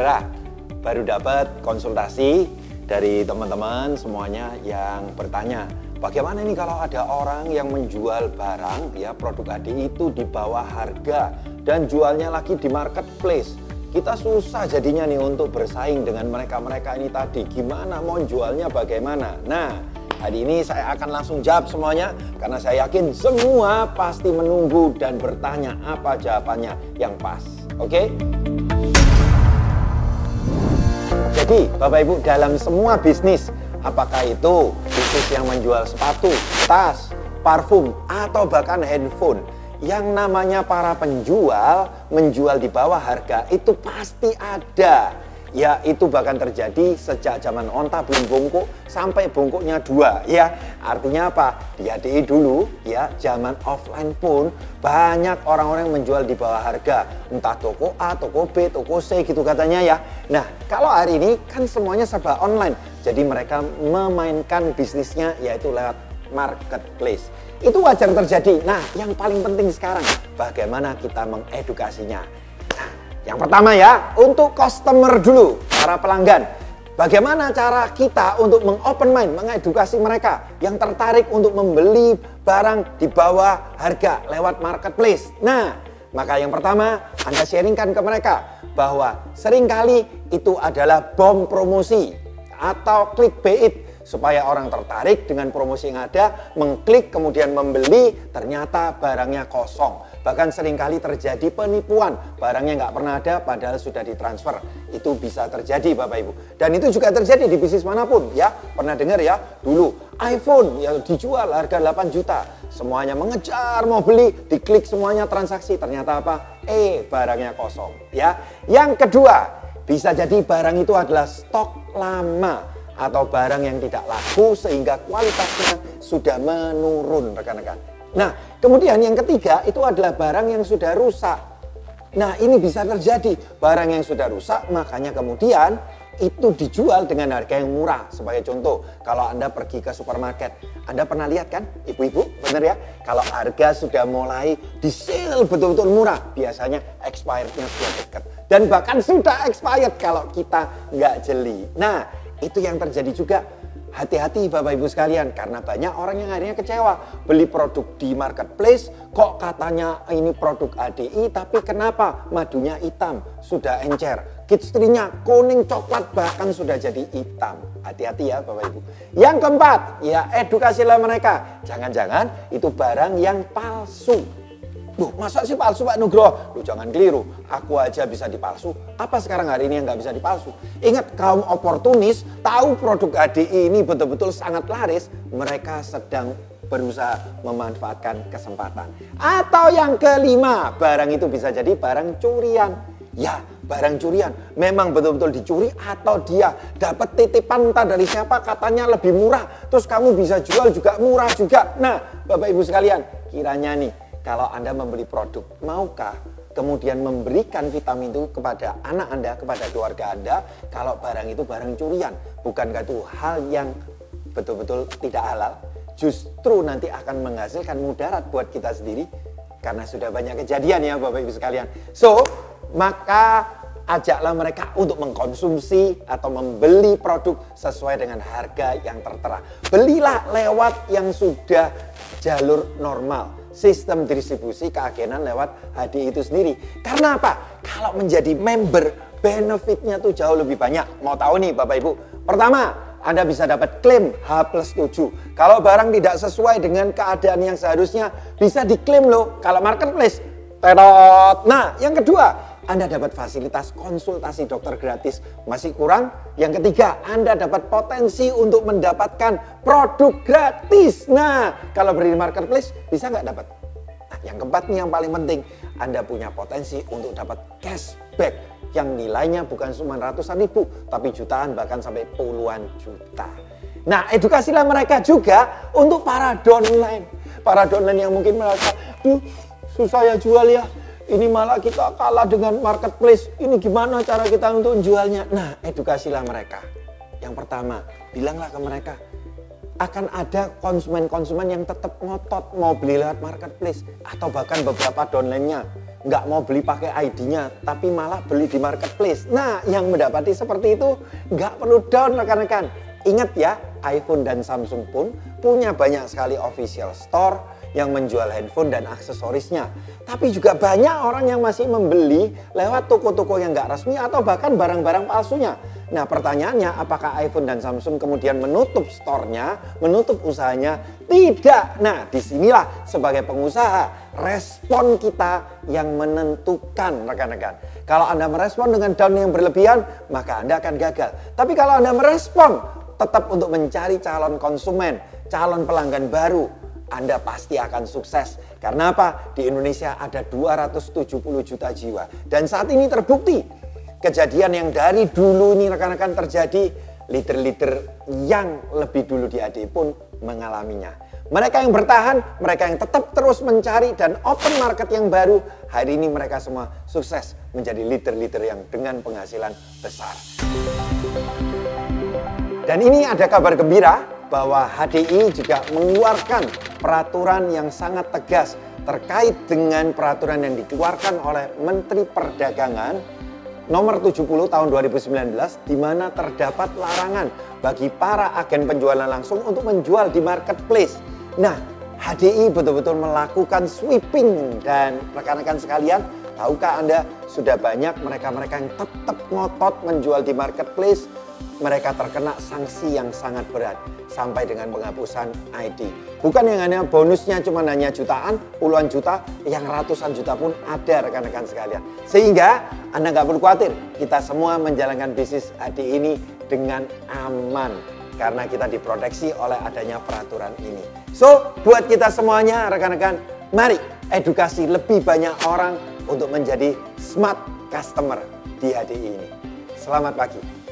saudara, baru dapat konsultasi dari teman-teman semuanya yang bertanya, bagaimana nih kalau ada orang yang menjual barang ya produk ADI itu di bawah harga dan jualnya lagi di marketplace. Kita susah jadinya nih untuk bersaing dengan mereka-mereka ini tadi. Gimana mau jualnya bagaimana? Nah, hari ini saya akan langsung jawab semuanya karena saya yakin semua pasti menunggu dan bertanya apa jawabannya yang pas. Oke? Jadi Bapak Ibu, dalam semua bisnis, apakah itu bisnis yang menjual sepatu, tas, parfum, atau bahkan handphone, yang namanya para penjual menjual di bawah harga itu pasti ada. Ya, itu bahkan terjadi sejak zaman onta belum bungkuk sampai bungkuknya 2 ya. Artinya apa? Di ADI dulu ya, zaman offline pun banyak orang-orang yang menjual di bawah harga. Entah toko A, toko B, toko C gitu katanya ya. Nah, kalau hari ini kan semuanya serba online. Jadi mereka memainkan bisnisnya yaitu lewat marketplace. Itu wajar terjadi. Nah, yang paling penting sekarang bagaimana kita mengedukasinya. Yang pertama ya, untuk customer dulu, para pelanggan. Bagaimana cara kita untuk meng-open mind, mengedukasi mereka yang tertarik untuk membeli barang di bawah harga lewat marketplace. Nah, maka yang pertama Anda sharingkan ke mereka bahwa seringkali itu adalah bom promosi atau clickbait supaya orang tertarik dengan promosi yang ada, mengklik kemudian membeli, ternyata barangnya kosong. Bahkan seringkali terjadi penipuan, barangnya nggak pernah ada padahal sudah ditransfer. Itu bisa terjadi Bapak Ibu. Dan itu juga terjadi di bisnis manapun ya. Pernah dengar ya, dulu iPhone ya dijual harga 8 juta. Semuanya mengejar mau beli, diklik semuanya transaksi, ternyata apa? Barangnya kosong ya. Yang kedua, bisa jadi barang itu adalah stok lama atau barang yang tidak laku sehingga kualitasnya sudah menurun rekan-rekan. Nah, kemudian yang ketiga itu adalah barang yang sudah rusak. Nah, ini bisa terjadi. Barang yang sudah rusak makanya kemudian itu dijual dengan harga yang murah. Sebagai contoh, kalau Anda pergi ke supermarket, Anda pernah lihat kan, ibu-ibu, bener ya? Kalau harga sudah mulai di sale betul-betul murah, biasanya expirednya sudah dekat. Dan bahkan sudah expired kalau kita nggak jeli. Nah, itu yang terjadi juga. Hati-hati Bapak Ibu sekalian, karena banyak orang yang akhirnya kecewa. Beli produk di marketplace, kok katanya ini produk ADI, tapi kenapa madunya hitam, sudah encer. Kitstrinya kuning, coklat, bahkan sudah jadi hitam. Hati-hati ya Bapak Ibu. Yang keempat, ya edukasilah mereka. Jangan-jangan itu barang yang palsu. Loh, masa sih palsu Pak Nugroho? Loh, jangan keliru, aku aja bisa dipalsu. Apa sekarang hari ini yang nggak bisa dipalsu? Ingat, kaum oportunis tahu produk ADI ini betul-betul sangat laris, mereka sedang berusaha memanfaatkan kesempatan. Atau yang kelima, barang itu bisa jadi barang curian. Ya, barang curian memang betul-betul dicuri atau dia dapat titipan entah dari siapa katanya lebih murah. Terus kamu bisa jual juga murah juga. Nah, Bapak Ibu sekalian, kiranya nih, kalau Anda membeli produk, maukah kemudian memberikan vitamin itu kepada anak Anda, kepada keluarga Anda, kalau barang itu barang curian? Bukankah itu hal yang betul-betul tidak halal? Justru nanti akan menghasilkan mudarat buat kita sendiri, karena sudah banyak kejadian ya Bapak Ibu sekalian. So, maka ajaklah mereka untuk mengkonsumsi atau membeli produk sesuai dengan harga yang tertera. Belilah lewat yang sudah jalur normal. Sistem distribusi keagenan lewat HDI itu sendiri. Karena apa? Kalau menjadi member, benefitnya tuh jauh lebih banyak. Mau tahu nih Bapak Ibu? Pertama, Anda bisa dapat klaim H+7. Kalau barang tidak sesuai dengan keadaan yang seharusnya, bisa diklaim loh. Kalau marketplace, terot. Nah, yang kedua, Anda dapat fasilitas konsultasi dokter gratis. Masih kurang? Yang ketiga, Anda dapat potensi untuk mendapatkan produk gratis. Nah, kalau beli di marketplace, bisa nggak dapat? Nah, yang keempat nih yang paling penting, Anda punya potensi untuk dapat cashback yang nilainya bukan cuma ratusan ribu, tapi jutaan bahkan sampai puluhan juta. Nah, edukasilah mereka juga untuk para downline. Para downline yang mungkin merasa, duh, susah ya jual ya. Ini malah kita kalah dengan marketplace. Ini gimana cara kita untuk jualnya? Nah, edukasilah mereka. Yang pertama, bilanglah ke mereka, akan ada konsumen-konsumen yang tetap ngotot mau beli lewat marketplace atau bahkan beberapa downline-nya nggak mau beli pakai ID-nya tapi malah beli di marketplace. Nah, yang mendapati seperti itu nggak perlu down rekan-rekan. Ingat ya, iPhone dan Samsung pun punya banyak sekali official store yang menjual handphone dan aksesorisnya. Tapi juga banyak orang yang masih membeli lewat toko-toko yang nggak resmi atau bahkan barang-barang palsunya. Nah, pertanyaannya, apakah iPhone dan Samsung kemudian menutup store-nya, menutup usahanya? Tidak. Nah, disinilah sebagai pengusaha, respon kita yang menentukan rekan-rekan. Kalau Anda merespon dengan down yang berlebihan, maka Anda akan gagal. Tapi kalau Anda merespon tetap untuk mencari calon konsumen, calon pelanggan baru, Anda pasti akan sukses. Karena apa? Di Indonesia ada 270 juta jiwa. Dan saat ini terbukti, kejadian yang dari dulu ini rekan-rekan terjadi, leader-leader yang lebih dulu di ADI pun mengalaminya. Mereka yang bertahan, mereka yang tetap terus mencari dan open market yang baru, hari ini mereka semua sukses menjadi leader-leader yang dengan penghasilan besar. Dan ini ada kabar gembira bahwa HDI juga mengeluarkan peraturan yang sangat tegas terkait dengan peraturan yang dikeluarkan oleh Menteri Perdagangan nomor 70 tahun 2019, di mana terdapat larangan bagi para agen penjualan langsung untuk menjual di marketplace. Nah, HDI betul-betul melakukan sweeping, dan rekan-rekan sekalian, tahukah Anda sudah banyak mereka-mereka yang tetap ngotot menjual di marketplace, mereka terkena sanksi yang sangat berat sampai dengan penghapusan ID. Bukan yang hanya bonusnya cuma hanya jutaan, puluhan juta, yang ratusan juta pun ada rekan-rekan sekalian. Sehingga Anda nggak perlu khawatir, kita semua menjalankan bisnis HDI ini dengan aman karena kita diproteksi oleh adanya peraturan ini. So, buat kita semuanya rekan-rekan, mari edukasi lebih banyak orang untuk menjadi smart customer di HDI ini. Selamat pagi.